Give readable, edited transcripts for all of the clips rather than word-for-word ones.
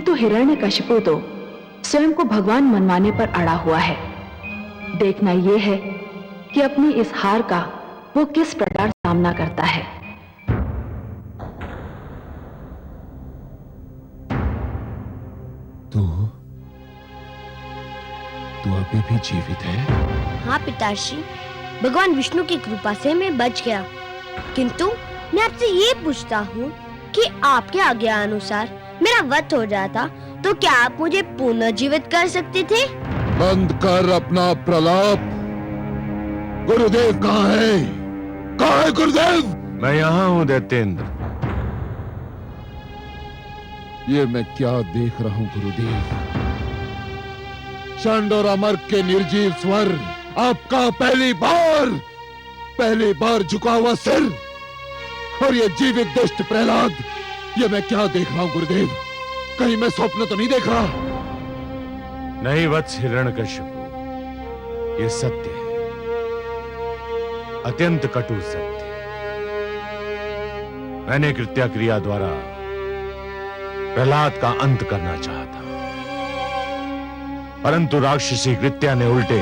किंतु हिरण्यकशिपु तो स्वयं को भगवान मनवाने पर अड़ा हुआ है। देखना यह है कि अपनी इस हार का वो किस प्रकार सामना करता है। तू अभी भी जीवित है? हाँ पिताश्री, भगवान विष्णु की कृपा से मैं बच गया। किंतु मैं आपसे ये पूछता हूँ कि आपके आज्ञा अनुसार मेरा वध हो जाता तो क्या आप मुझे पुनर्जीवित कर सकते थे? बंद कर अपना प्रलाप। गुरुदेव कहाँ है? कहाँ है गुरुदेव? मैं यहाँ हूँ दैत्येंद्र। ये मैं क्या देख रहा हूँ गुरुदेव? षंड और अमर के निर्जीव स्वर, आपका पहली बार झुका हुआ सिर, और ये जीवित दुष्ट प्रहलाद, ये मैं क्या देख रहा हूं गुरुदेव? कहीं मैं स्वप्न तो नहीं देख रहा? नहीं वत्स हिरण्यकशिपु, ये सत्य है, अत्यंत कटु सत्य। मैंने कृत्या क्रिया द्वारा प्रहलाद का अंत करना चाहा था, परंतु राक्षसी कृत्या ने उल्टे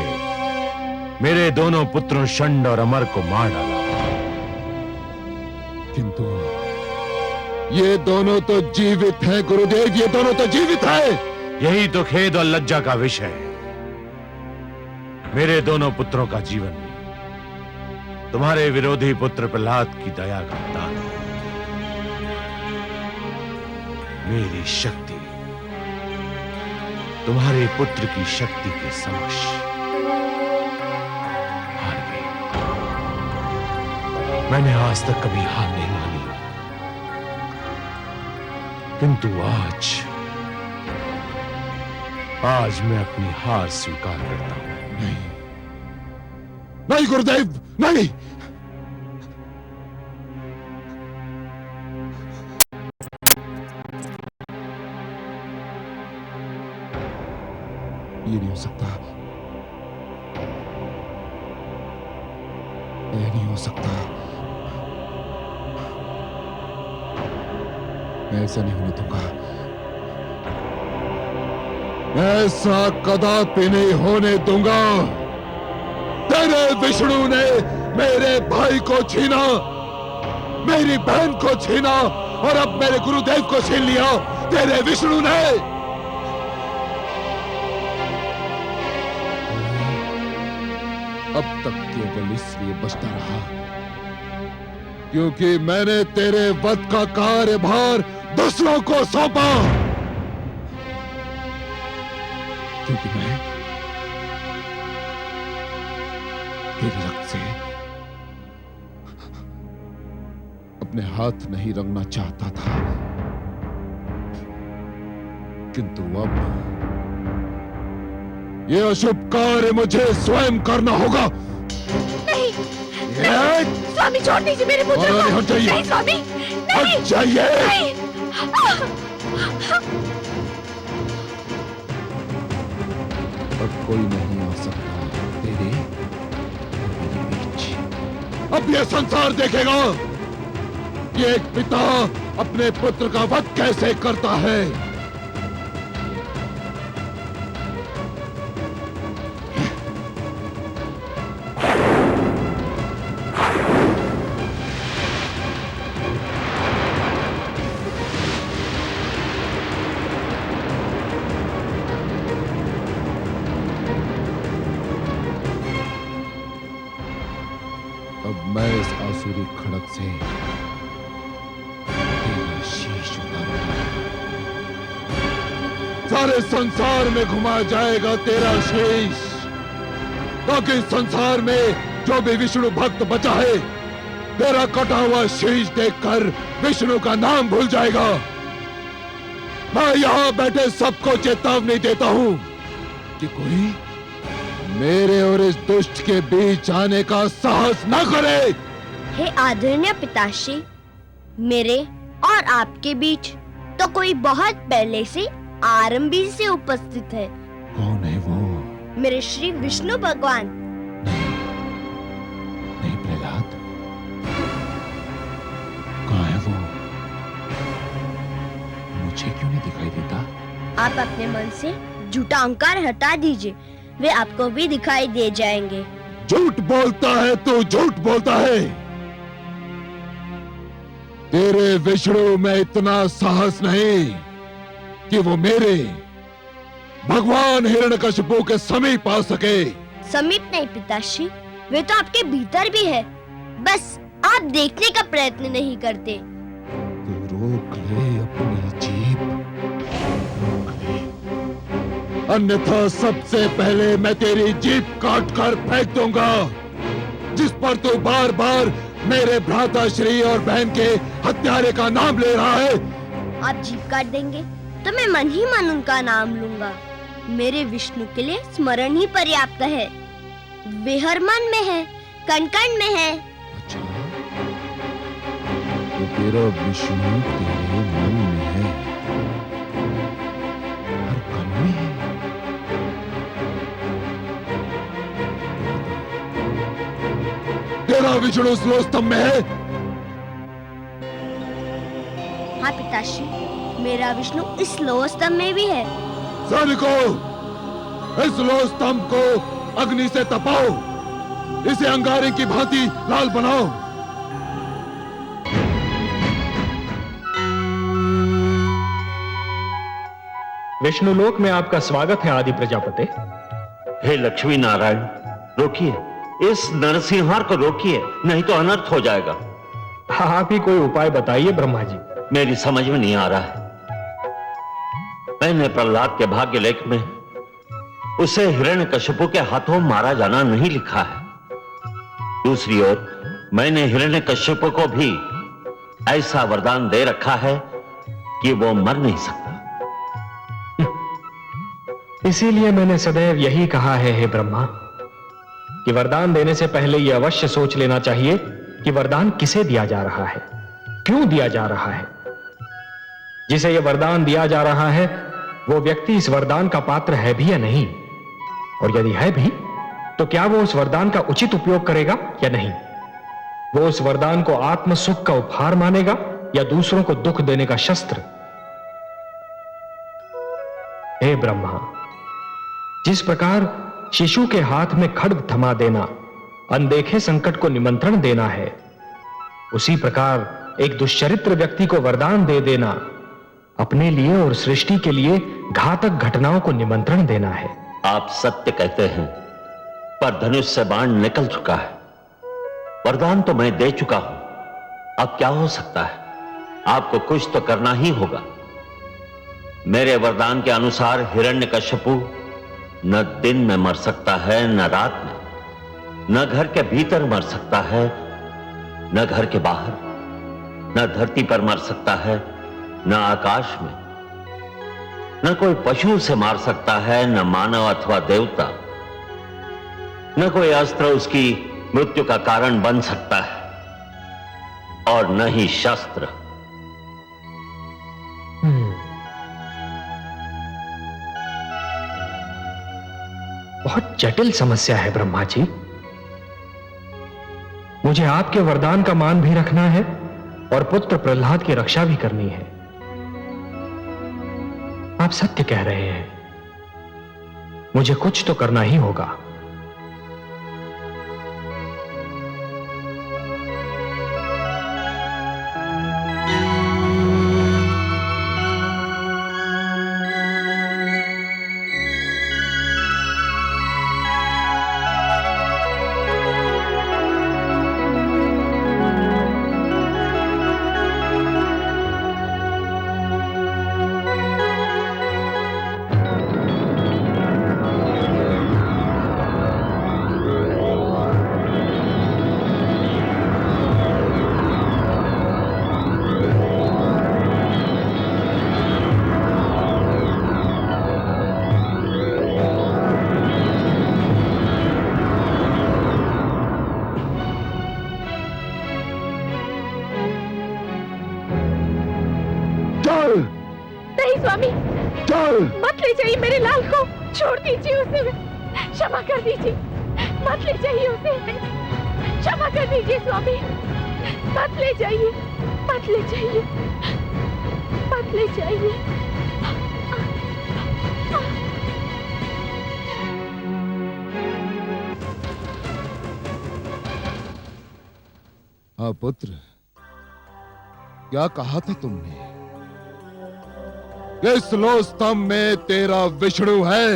मेरे दोनों पुत्रों षंड और अमर को मार डाला। किंतु ये दोनों तो जीवित हैं गुरुदेव, ये दोनों तो जीवित हैं। यही तो खेद और लज्जा का विषय है। मेरे दोनों पुत्रों का जीवन तुम्हारे विरोधी पुत्र प्रहलाद की दया का दान है। मेरी शक्ति तुम्हारे पुत्र की शक्ति के समक्ष हार गई। मैंने आज तक कभी हार नहीं मानी, किंतु आज मैं अपनी हार स्वीकार करता हूं। नहीं, नहीं गुरुदेव, नहीं। ये नहीं हो सकता, ये नहीं हो सकता। मैं ऐसा नहीं होने दूंगा, ऐसा कदापि नहीं होने दूंगा। तेरे विष्णु ने मेरे भाई को छीना, मेरी बहन को छीना, और अब मेरे गुरुदेव को छीन लिया तेरे विष्णु ने। अब तक केवल इसलिए बचता रहा क्योंकि मैंने तेरे वध का कार्यभार दूसरों को सौंपा। क्योंकि मैं तेरे रक्त से अपने हाथ नहीं रंगना चाहता था, किंतु अब ये अशुभ कार्य मुझे स्वयं करना होगा। नहीं, स्वामी छोड़ दीजिए मेरे पुत्र को। हट जाइए, नहीं स्वामी, हट जाइए। अब कोई नहीं आ सकता तेरे और मेरे बीच। अब ये संसार देखेगा कि एक पिता अपने पुत्र का वध कैसे करता है। अब मैं इस आसुरी खड़क से तेरा शीश उतारूंगा। सारे संसार में घुमाया जाएगा तेरा शीश, ताकि संसार में जो भी विष्णु भक्त बचा है तेरा कटा हुआ शीश देखकर विष्णु का नाम भूल जाएगा। मैं यहां बैठे सबको चेतावनी देता हूं कि कोई मेरे और इस दुष्ट के बीच आने का साहस न करे। हे आदरणीय पिताश्री, मेरे और आपके बीच तो कोई बहुत पहले से आरंभी से उपस्थित है। कौन है वो? मेरे श्री विष्णु भगवान। नहीं प्रहलाद, कहाँ है वो? मुझे क्यों नहीं दिखाई देता? आप अपने मन से झूठा अहंकार हटा दीजिए, वे आपको भी दिखाई दे जाएंगे। झूठ बोलता है तू, झूठ बोलता है। तेरे विष्णु में इतना साहस नहीं कि वो मेरे भगवान हिरण्यकशिपु के समीप आ सके। समीप नहीं पिताश्री, वे तो आपके भीतर भी है, बस आप देखने का प्रयत्न नहीं करते। तू रोक ले अपनी जीभ, रोक ले, अन्यथा सबसे पहले मैं तेरी जीभ काट कर फेंक दूंगा, जिस पर तू बार बार मेरे भ्राताश्री और बहन के हत्यारे का नाम ले रहा है। आप जीभ काट देंगे तो मैं मन ही मन उनका नाम लूंगा। मेरे विष्णु के लिए स्मरण ही पर्याप्त है। वे हर मन में है, कण कण में है। अच्छा, तो तेरा विष्णु तेरे मन में है, हर कण में है। तेरा विष्णु स्लो स्तंभ में है। हाँ पिताश्री, मेरा विष्णु इस लोह स्तंभ में भी है। सैनिकों, इस लोह स्तंभ को अग्नि से तपाओ, इसे अंगारे की भांति लाल बनाओ। विष्णुलोक में आपका स्वागत है आदि प्रजापति। हे लक्ष्मी नारायण, रोकिए, इस नरसिंहार को रोकिए, नहीं तो अनर्थ हो जाएगा। आप ही कोई उपाय बताइए ब्रह्मा जी। मेरी समझ में नहीं आ रहा है। मैंने प्रहलाद के भाग्य लेख में उसे हिरण्यकशिपु के हाथों मारा जाना नहीं लिखा है। दूसरी ओर मैंने हिरण्यकशिपु को भी ऐसा वरदान दे रखा है कि वो मर नहीं सकता। इसीलिए मैंने सदैव यही कहा है हे ब्रह्मा, कि वरदान देने से पहले यह अवश्य सोच लेना चाहिए कि वरदान किसे दिया जा रहा है, क्यों दिया जा रहा है। जिसे यह वरदान दिया जा रहा है वो व्यक्ति इस वरदान का पात्र है भी या नहीं, और यदि है भी तो क्या वो उस वरदान का उचित उपयोग करेगा या नहीं। वो उस वरदान को आत्म सुख का उपहार मानेगा या दूसरों को दुख देने का शस्त्र। हे ब्रह्मा, जिस प्रकार शिशु के हाथ में खड्ग थमा देना अनदेखे संकट को निमंत्रण देना है, उसी प्रकार एक दुष्चरित्र व्यक्ति को वरदान दे देना अपने लिए और सृष्टि के लिए घातक घटनाओं को निमंत्रण देना है। आप सत्य कहते हैं, पर धनुष से बाण निकल चुका है। वरदान तो मैं दे चुका हूं, अब क्या हो सकता है। आपको कुछ तो करना ही होगा। मेरे वरदान के अनुसार हिरण्यकशिपु न दिन में मर सकता है, न रात में, न घर के भीतर मर सकता है, न घर के बाहर, न धरती पर मर सकता है, न आकाश में, न कोई पशु से मार सकता है, न मानव अथवा देवता, न कोई अस्त्र उसकी मृत्यु का कारण बन सकता है, और न ही शस्त्र। बहुत जटिल समस्या है ब्रह्मा जी। मुझे आपके वरदान का मान भी रखना है और पुत्र प्रहलाद की रक्षा भी करनी है। आप सत्य कह रहे हैं, मुझे कुछ तो करना ही होगा। नहीं स्वामी, मत ले जाइए मेरे लाल को, छोड़ दीजिए उसे, क्षमा कर दीजिए, मत ले जाइए उसे, क्षमा कर दीजिए स्वामी, मत ले जाइए, मत ले जाइए, मत ले जाइए। हाँ पुत्र, क्या कहा था तुमने? इस लो स्तंभ में तेरा विष्णु है।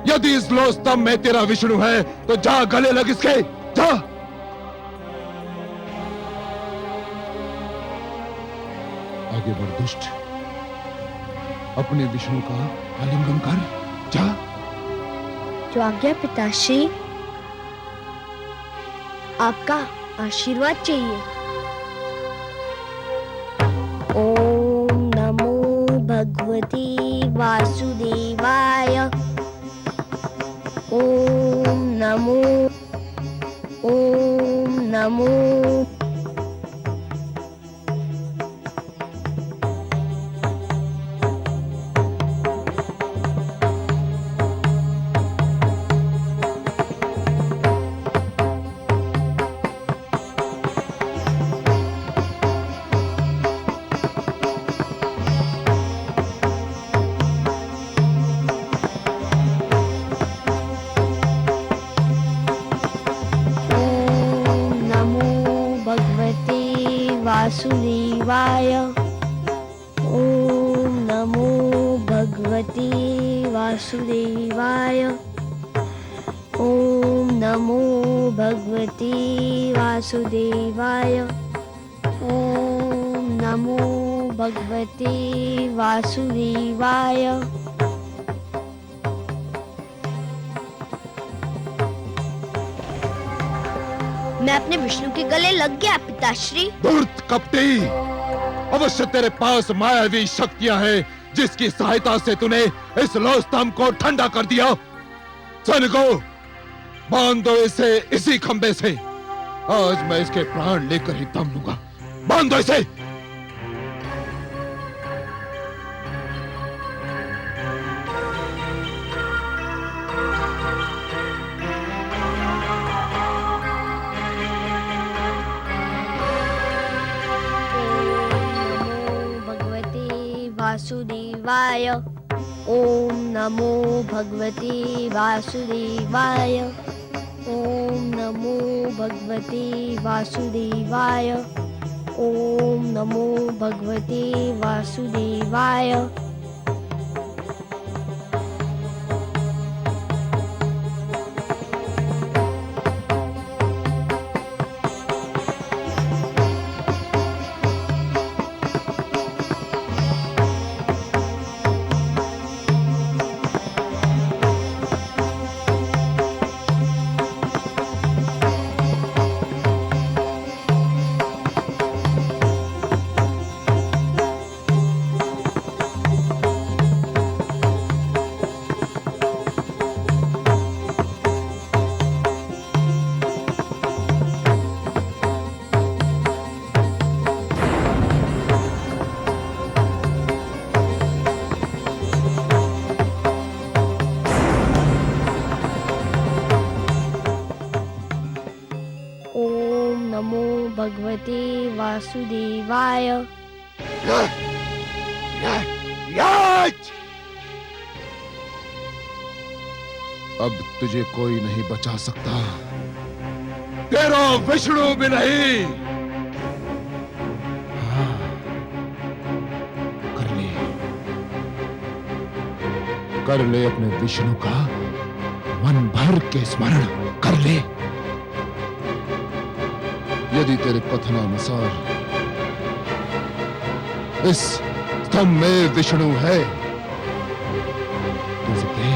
यदि इस लो स्तंभ में तेरा विष्णु है तो जा गले लग इसके, जा। आगे बढ़ दुष्ट, अपने विष्णु का आलिंगन कर, जा। जो आज्ञा पिताश्री, आपका आशीर्वाद चाहिए। ओम नमो भगवते वासुदेवाय। ओम नमो, ओम नमो। वासुदेवाय। ओम नमो भगवते वासुदेवाय। ओम नमो भगवते वासुदेवाय। ओम नमो भगवते वासुदेवाय। मैं अपने विष्णु के गले लग गया पिताश्री। धूर्त कपटी, अवश्य तेरे पास मायावी शक्तियां हैं जिसकी सहायता से तूने इस लो स्तंभ को ठंडा कर दिया। सैनिकों, बांध दो इसे इसी खंबे से। आज मैं इसके प्राण लेकर ही दम लूंगा। बांध दो इसे। वासुदेवाय। ओम नमो भगवते वासुदेवाय। ओम नमो भगवते वासुदेवाय। ओम नमो भगवते वासुदेवाय। भगवते वासुदेवाय। अब तुझे कोई नहीं बचा सकता, तेरा विष्णु भी नहीं। हाँ, कर ले अपने विष्णु का मन भर के स्मरण कर ले। यदि तेरे कथनानुसार इस स्तंभ में विष्णु है तो उसे कह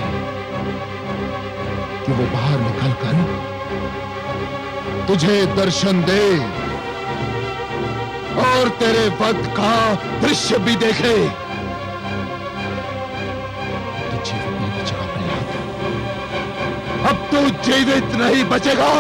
कि वो बाहर निकलकर तुझे दर्शन दे और तेरे वध का दृश्य भी देखे। तो जीवित नहीं बचेगा प्रहलाद, अब तू जीवित नहीं बचेगा।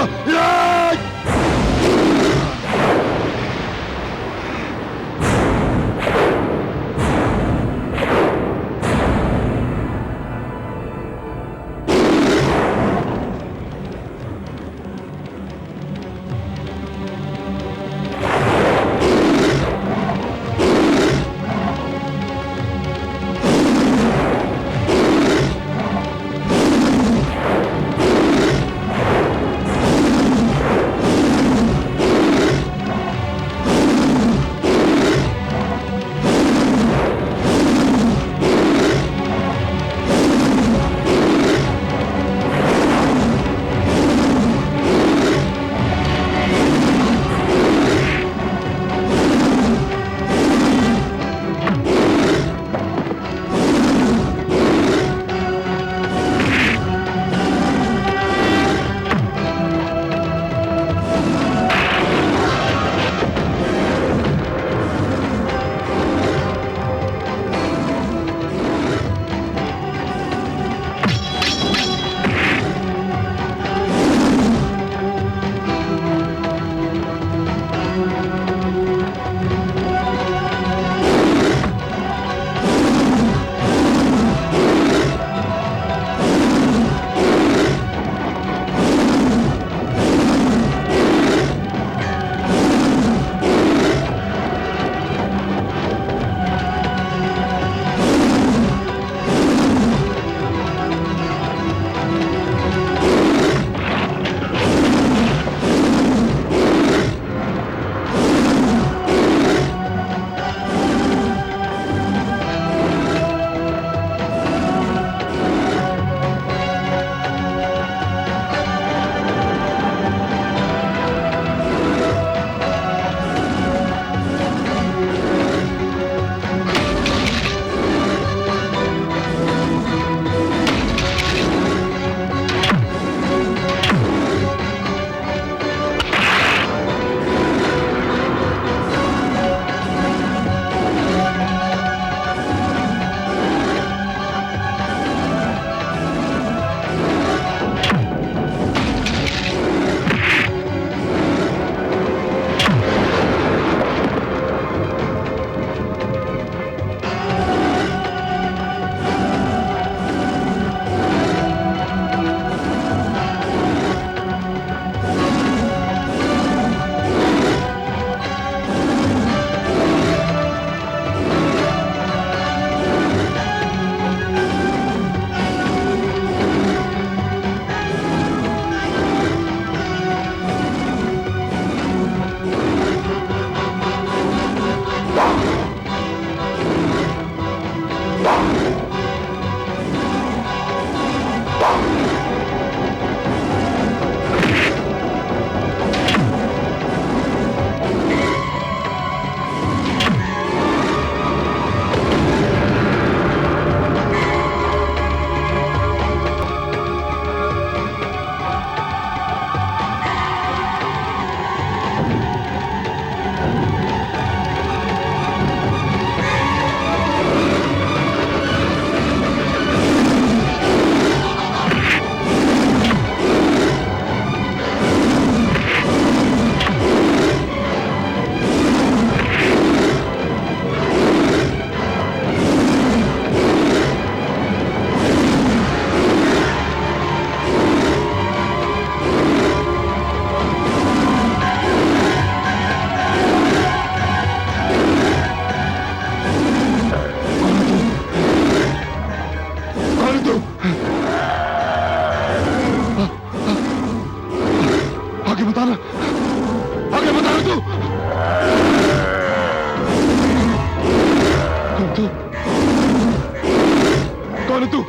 कौन है तू?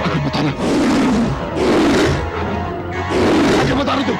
आगे बताना, आगे बताना तू।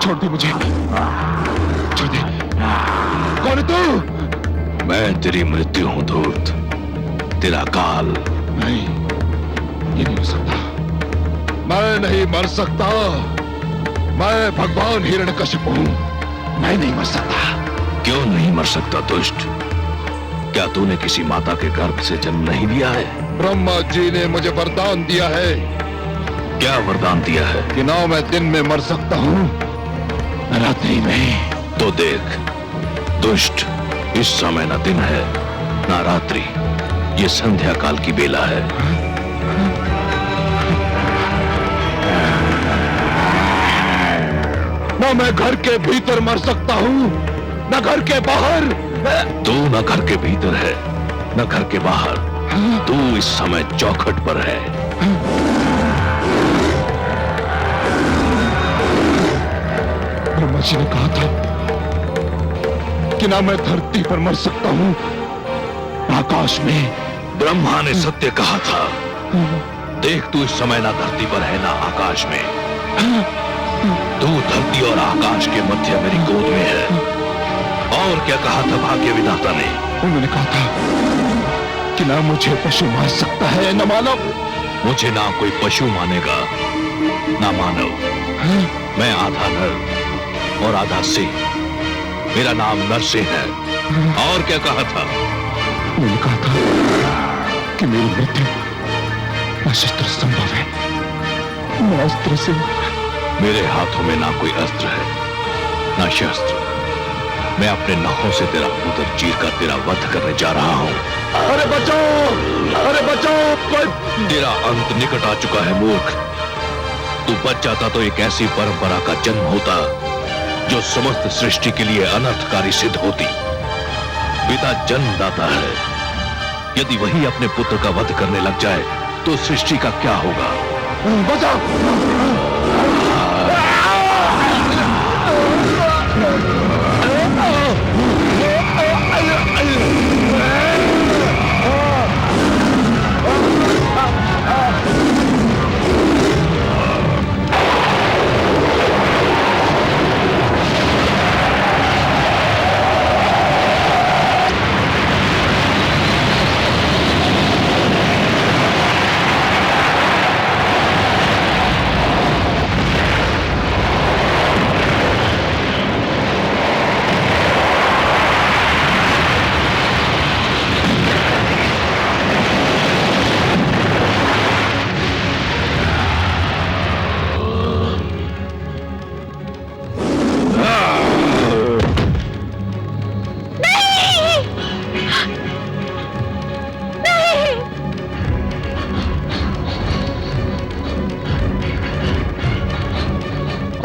छोड़ दे मुझे, छोड़ दे। कौन है तू? मैं तेरी मृत्यु हूं धूर्त, तेरा काल। नहीं, ये नहीं हो सकता। मैं नहीं मर सकता। मैं भगवान हिरण्यकशिपु हूं। मैं नहीं मर सकता। क्यों नहीं मर सकता दुष्ट? क्या तूने किसी माता के गर्भ से जन्म नहीं लिया है? ब्रह्मा जी ने मुझे वरदान दिया है। क्या वरदान दिया है? कि ना मैं दिन में मर सकता हूं, न रात्रि में। तो देख दुष्ट, इस समय ना दिन है ना रात्रि, ये संध्या काल की बेला है। ना मैं घर के भीतर मर सकता हूं, न घर के बाहर। तू न घर के भीतर है न घर के बाहर, तू इस समय चौखट पर है। ब्रह्मा जी ने कहा था कि ना मैं धरती पर मर सकता हूं, आकाश में। ब्रह्मा ने सत्य कहा था। देख तू इस समय ना धरती पर है ना आकाश में, तू धरती और आकाश के मध्य मेरी गोद में है। और क्या कहा था भाग्य विधाता ने? उन्होंने कहा था कि ना मुझे पशु मान सकता है न मानव। मुझे ना कोई पशु मानेगा ना मानव। मैं आधा नर और आधा सिंह, मेरा नाम नरसिंह है। और क्या कहा था? उन्होंने कहा था कि मेरी मृत्यु अशस्त्र संभव है, न अस्त्र से। मेरे हाथों में ना कोई अस्त्र है ना शस्त्र। मैं अपने नखों से तेरा उदर चीर कर तेरा वध करने जा रहा हूं। अरे बचाओ, अरे बचाओ, कोई। तेरा अंत निकट आ चुका है मूर्ख। तू बच जाता तो एक ऐसी परंपरा का जन्म होता जो समस्त सृष्टि के लिए अनर्थकारी सिद्ध होती। पिता जन्मदाता है, यदि वही अपने पुत्र का वध करने लग जाए तो सृष्टि का क्या होगा? बचाओ।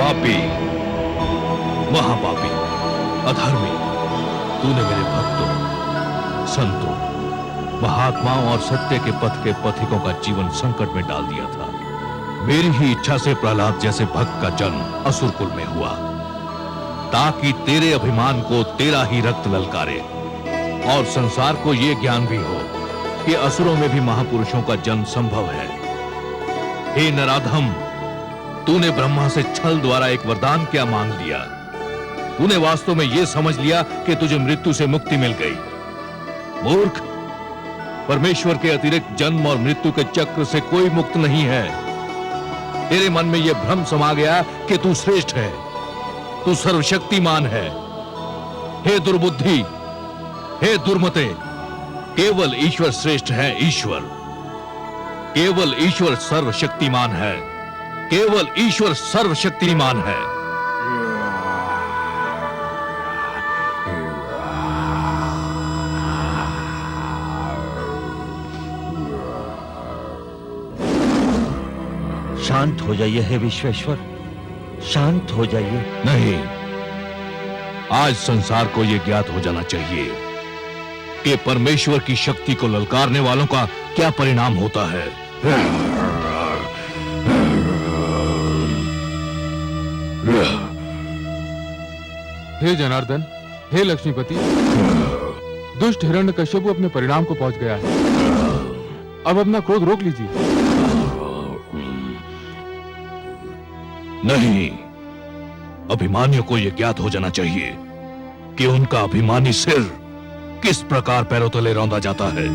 पापी, महापापी, अधर्मी, तूने मेरे भक्तों, संतों, महात्माओं और सत्य के पथ के पथिकों का जीवन संकट में डाल दिया था। मेरी ही इच्छा से प्रहलाद जैसे भक्त का जन्म असुर कुल में हुआ, ताकि तेरे अभिमान को तेरा ही रक्त ललकारे और संसार को यह ज्ञान भी हो कि असुरों में भी महापुरुषों का जन्म संभव है। हे नराधम, तूने ब्रह्मा से छल द्वारा एक वरदान क्या मांग लिया? तूने वास्तव में यह समझ लिया कि तुझे मृत्यु से मुक्ति मिल गई। मूर्ख, परमेश्वर के अतिरिक्त जन्म और मृत्यु के चक्र से कोई मुक्त नहीं है। तेरे मन में यह भ्रम समा गया कि तू श्रेष्ठ है, तू सर्वशक्तिमान है। हे दुर्बुद्धि, हे दुर्मते, केवल ईश्वर श्रेष्ठ है। ईश्वर, केवल ईश्वर सर्वशक्तिमान है, केवल ईश्वर सर्वशक्तिमान है। शांत हो जाइए हे विश्वेश्वर, शांत हो जाइए। नहीं, आज संसार को यह ज्ञात हो जाना चाहिए कि परमेश्वर की शक्ति को ललकारने वालों का क्या परिणाम होता है। हे जनार्दन, हे लक्ष्मीपति, दुष्ट हिरण्यकश्यप अपने परिणाम को पहुंच गया है। अब अपना क्रोध रोक लीजिए। नहीं, अभिमानियों को यह ज्ञात हो जाना चाहिए कि उनका अभिमानी सिर किस प्रकार पैरों तले रौंदा जाता है।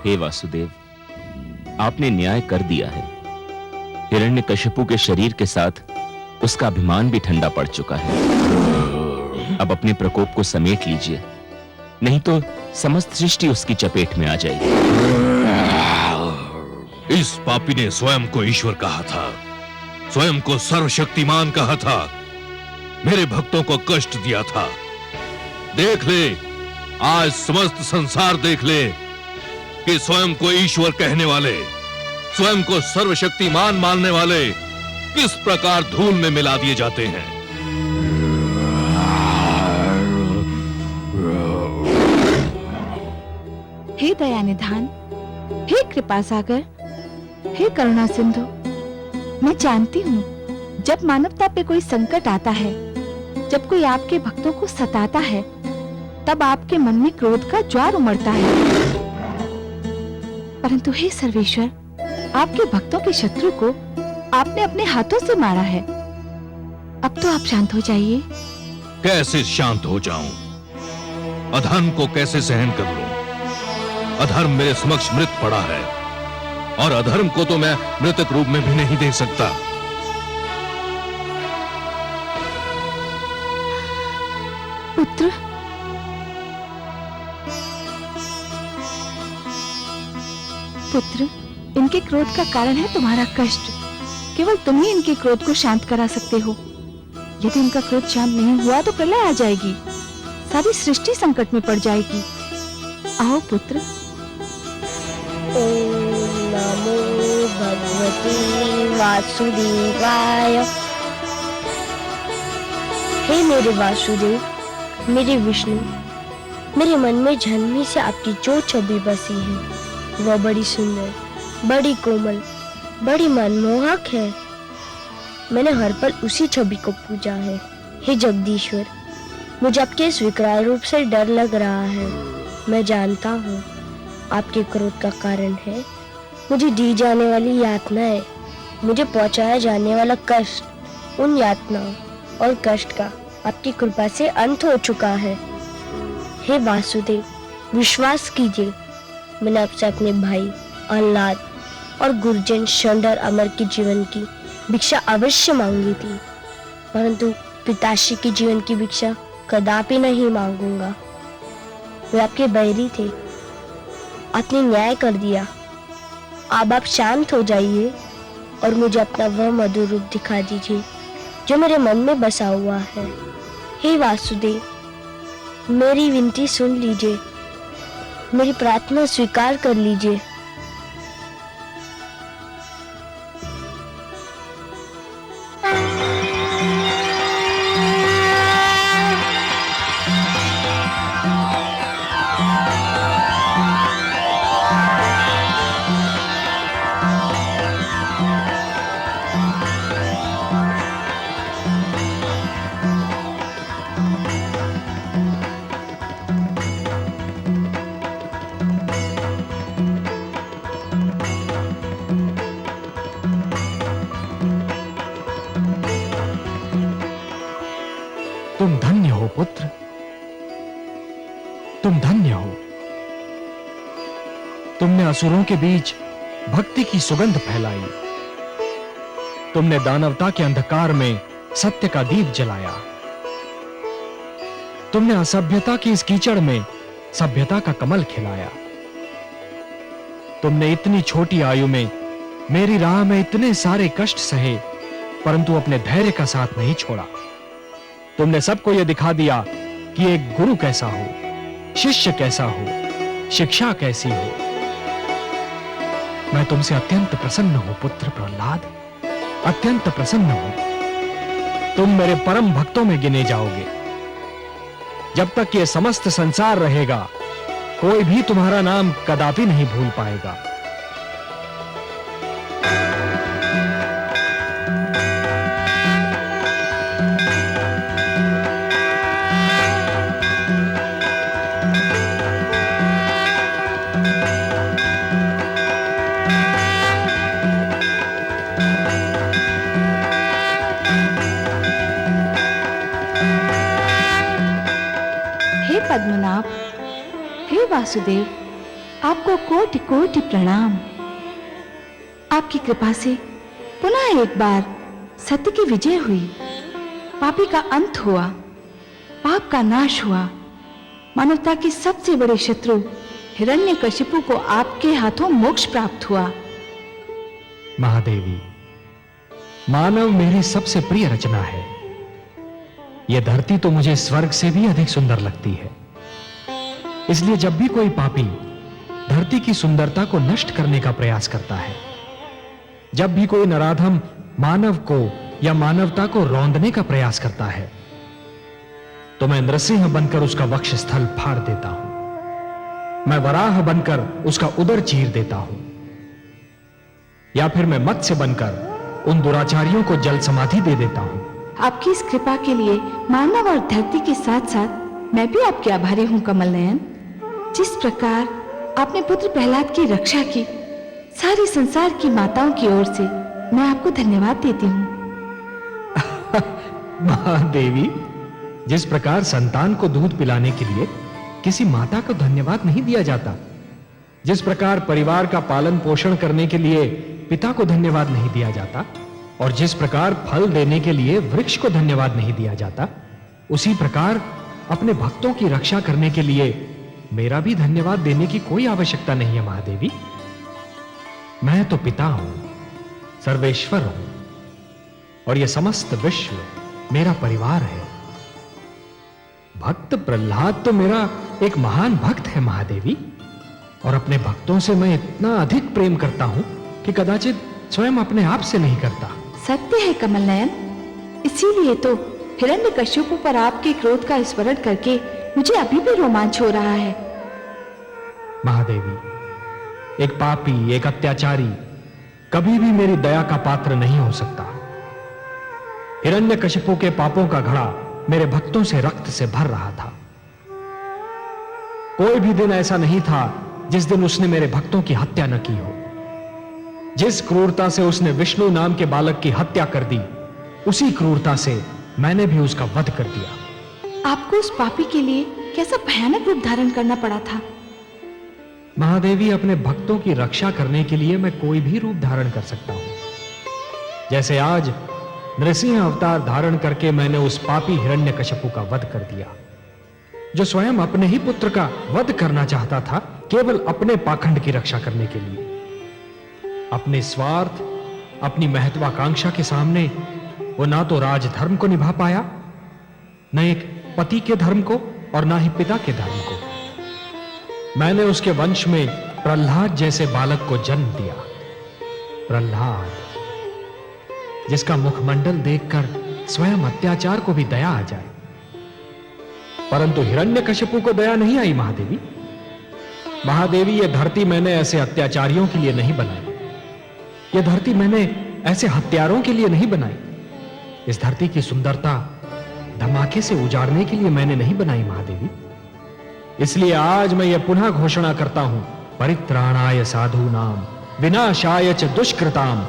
हे वासुदेव, आपने न्याय कर दिया है। हिरण्यकशिपु के शरीर के साथ उसका अभिमान भी ठंडा पड़ चुका है। अब अपने प्रकोप को समेट लीजिए, नहीं तो समस्त सृष्टि उसकी चपेट में आ जाएगी। इस पापी ने स्वयं को ईश्वर कहा था, स्वयं को सर्वशक्तिमान कहा था, मेरे भक्तों को कष्ट दिया था। देख ले, आज समस्त संसार देख ले कि स्वयं को ईश्वर कहने वाले, स्वयं को सर्वशक्तिमान मानने वाले किस प्रकार धूल में मिला दिए जाते हैं। हे दया निधान, हे कृपा सागर, हे करुणा सिंधु, मैं जानती हूँ जब मानवता पे कोई संकट आता है, जब कोई आपके भक्तों को सताता है, तब आपके मन में क्रोध का ज्वार उमड़ता है। परंतु हे सर्वेश्वर, आपके भक्तों के शत्रु को आपने अपने हाथों से मारा है। अब तो आप शांत हो जाइए। कैसे शांत हो जाऊं? अधर्म को कैसे सहन कर लूं? अधर्म मेरे समक्ष मृत पड़ा है और अधर्म को तो मैं मृतक रूप में भी नहीं देख सकता। पुत्र, पुत्र, इनके क्रोध का कारण है तुम्हारा कष्ट। केवल तुम ही इनके क्रोध को शांत करा सकते हो। यदि इनका क्रोध शांत नहीं हुआ तो प्रलय आ जाएगी, सारी सृष्टि संकट में पड़ जाएगी। आओ पुत्र। ओम नमो भगवते वासुदेवाय। हे मेरे वासुदेव, मेरे विष्णु, मेरे मन में जन्म ही से आपकी जो छवि बसी है वह बड़ी सुंदर, बड़ी कोमल, बड़ी मनमोहक है। मैंने हर पल उसी छवि को पूजा है। हे जगदीश्वर, मुझे आपके इस विकराल रूप से डर लग रहा है। मैं जानता हूँ आपके क्रोध का कारण है मुझे दी जाने वाली यातनाएं, मुझे पहुँचाया जाने वाला कष्ट। उन यातनाओं और कष्ट का आपकी कृपा से अंत हो चुका है। हे वासुदेव, विश्वास कीजिए, मैंने आपसे अपने भाई प्रहलाद और गुरुजन शंडर अमर के जीवन की भिक्षा अवश्य मांगी थी, परंतु पिताश्री के जीवन की भिक्षा कदापि नहीं मांगूंगा। वे आपके बैरी थे, आपने न्याय कर दिया। अब आप शांत हो जाइए और मुझे अपना वह मधुर रूप दिखा दीजिए जो मेरे मन में बसा हुआ है। हे वासुदेव, मेरी विनती सुन लीजिए, मेरी प्रार्थना स्वीकार कर लीजिए। तुम धन्य हो पुत्र, तुम धन्य हो। तुमने असुरों के बीच भक्ति की सुगंध फैलाई। तुमने दानवता के अंधकार में सत्य का दीप जलाया। तुमने असभ्यता की इस कीचड़ में सभ्यता का कमल खिलाया। तुमने इतनी छोटी आयु में मेरी राह में इतने सारे कष्ट सहे, परंतु अपने धैर्य का साथ नहीं छोड़ा। तुमने सबको यह दिखा दिया कि एक गुरु कैसा हो, शिष्य कैसा हो, शिक्षा कैसी हो। मैं तुमसे अत्यंत प्रसन्न हूं पुत्र प्रहलाद, अत्यंत प्रसन्न हूं। तुम मेरे परम भक्तों में गिने जाओगे। जब तक ये समस्त संसार रहेगा, कोई भी तुम्हारा नाम कदापि नहीं भूल पाएगा। पद्मनाभ, हे वासुदेव, आपको कोटि कोटि प्रणाम। आपकी कृपा से पुनः एक बार सत्य की विजय हुई, पापी का अंत हुआ, पाप का नाश हुआ। मानवता की सबसे बड़े शत्रु हिरण्यकशिपु को आपके हाथों मोक्ष प्राप्त हुआ। महादेवी, मानव मेरी सबसे प्रिय रचना है। यह धरती तो मुझे स्वर्ग से भी अधिक सुंदर लगती है। इसलिए जब भी कोई पापी धरती की सुंदरता को नष्ट करने का प्रयास करता है, जब भी कोई नराधम मानव को या मानवता को रौंदने का प्रयास करता है, तो मैं नृसिंह बनकर उसका वक्ष स्थल फाड़ देता हूं। मैं वराह बनकर उसका उदर चीर देता हूं, या फिर मैं मत्स्य बनकर उन दुराचारियों को जल समाधि दे देता हूं। आपकी इस कृपा के लिए मानव और धरती के साथ साथ मैं भी आपकी आभारी हूं कमल नयन। जिस प्रकार आपने पुत्र प्रहलाद की रक्षा की, सारे संसार की माताओं की ओर से मैं आपको धन्यवाद देती हूँ। महादेवी, जिस प्रकार संतान को दूध पिलाने के लिए किसी माता को धन्यवाद नहीं दिया जाता, जिस प्रकार परिवार का पालन पोषण करने के लिए पिता को धन्यवाद नहीं दिया जाता, और जिस प्रकार फल देने के लिए वृक्ष को धन्यवाद नहीं दिया जाता, उसी प्रकार अपने भक्तों की रक्षा करने के लिए मेरा भी धन्यवाद देने की कोई आवश्यकता नहीं है महादेवी। मैं तो पिता हूं, सर्वेश्वर हूं, और यह समस्त विश्व मेरा परिवार है। भक्त प्रहलाद तो मेरा एक महान भक्त है महादेवी, और अपने भक्तों से मैं इतना अधिक प्रेम करता हूं कि कदाचित स्वयं अपने आप से नहीं करता। सत्य है कमल नयन, इसीलिए तो हिरण्यकशिपु पर आपके क्रोध का स्मरण करके मुझे अभी भी रोमांच हो रहा है। महादेवी, एक पापी, एक अत्याचारी कभी भी मेरी दया का पात्र नहीं हो सकता। हिरण्यकशिपु के पापों का घड़ा मेरे भक्तों से रक्त से भर रहा था। कोई भी दिन ऐसा नहीं था जिस दिन उसने मेरे भक्तों की हत्या न की हो। जिस क्रूरता से उसने विष्णु नाम के बालक की हत्या कर दी, उसी क्रूरता से मैंने भी उसका वध कर दिया। आपको उस पापी के लिए कैसा भयानक रूप धारण करना पड़ा था? महादेवी, अपने भक्तों की रक्षा करने के लिए मैं कोई भी रूप धारण कर सकता हूं। जैसे आज नृसिंह अवतार धारण करके मैंने उस पापी हिरण्यकशिपु का वध कर दिया, जो स्वयं अपने ही पुत्र का वध करना चाहता था, केवल अपने पाखंड की रक्षा करने के लिए। अपने स्वार्थ, अपनी महत्वाकांक्षा के सामने वो ना तो राजधर्म को निभा पाया, न एक पति के धर्म को, और ना ही पिता के धर्म को। मैंने उसके वंश में प्रहलाद जैसे बालक को जन्म दिया। प्रहलाद, जिसका मुखमंडल देखकर स्वयं अत्याचार को भी दया आ जाए। परंतु हिरण्यकशिपु को दया नहीं आई महादेवी। महादेवी, यह धरती मैंने ऐसे अत्याचारियों के लिए नहीं बनाई। यह धरती मैंने ऐसे हत्यारों के लिए नहीं बनाई। इस धरती की सुंदरता धमाके से उजाड़ने के लिए मैंने नहीं बनाई महादेवी। इसलिए आज मैं यह पुनः घोषणा करता हूं, परित्राणाय साधूनाम विनाशाय च दुष्कृताम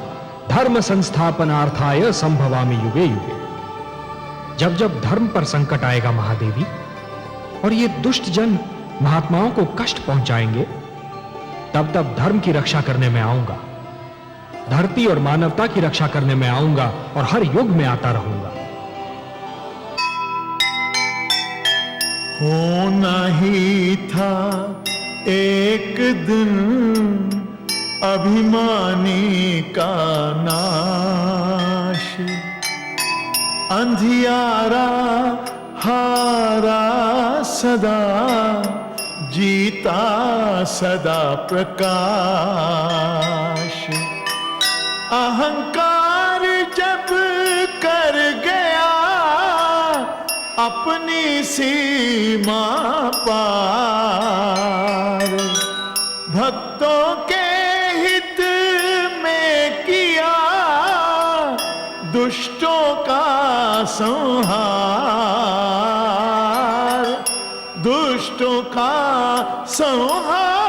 धर्म संस्थापनार्थाय संभवामि युगे युगे। जब जब धर्म पर संकट आएगा महादेवी, और ये दुष्ट जन महात्माओं को कष्ट पहुंचाएंगे, तब तब धर्म की रक्षा करने में आऊंगा, धरती और मानवता की रक्षा करने में आऊंगा और हर युग में आता रहूंगा। होना ही था एक दिन अभिमानी का नाश, अंधियारा हारा सदा, जीता सदा प्रकाश। अहंकार जब कर गया अपनी सीमा पार, भक्तों के हित में किया दुष्टों का संहार, दुष्टों का संहार।